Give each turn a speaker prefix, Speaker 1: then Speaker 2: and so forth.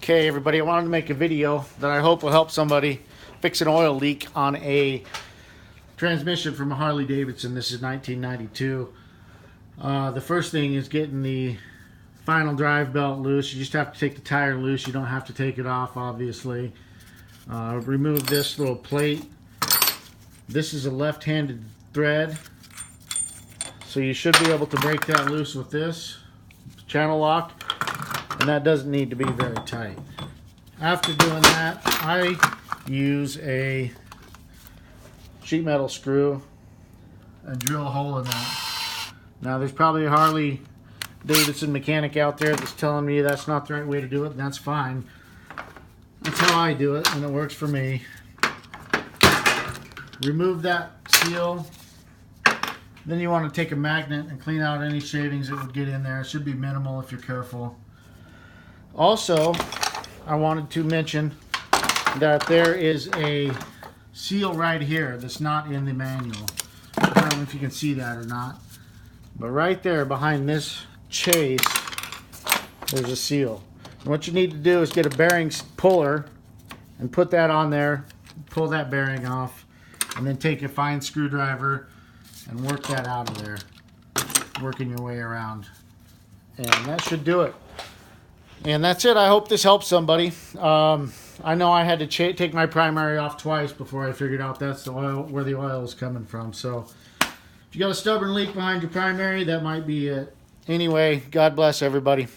Speaker 1: Okay, everybody, I wanted to make a video that I hope will help somebody fix an oil leak on a transmission from a Harley Davidson. This is 1992. The first thing is getting the final drive belt loose. You just have to take the tire loose. You don't have to take it off, obviously. Remove this little plate. This is a left-handed thread, so you should be able to break that loose with this channel lock, and that doesn't need to be very tight. After doing that, I use a sheet metal screw and drill a hole in that. Now there's probably a Harley Davidson mechanic out there that's telling me that's not the right way to do it, and that's fine. That's how I do it, and it works for me. Remove that seal. Then you want to take a magnet and clean out any shavings that would get in there. It should be minimal if you're careful. Also, I wanted to mention that there is a seal right here that's not in the manual. I don't know if you can see that or not, but right there behind this chase, there's a seal. And what you need to do is get a bearing puller and put that on there, pull that bearing off, and then take a fine screwdriver and work that out of there, working your way around. And that should do it. And that's it. I hope this helps somebody. I know I had to take my primary off twice before I figured out that's the oil, where the oil is coming from. So if you got a stubborn leak behind your primary, that might be it. Anyway, God bless everybody.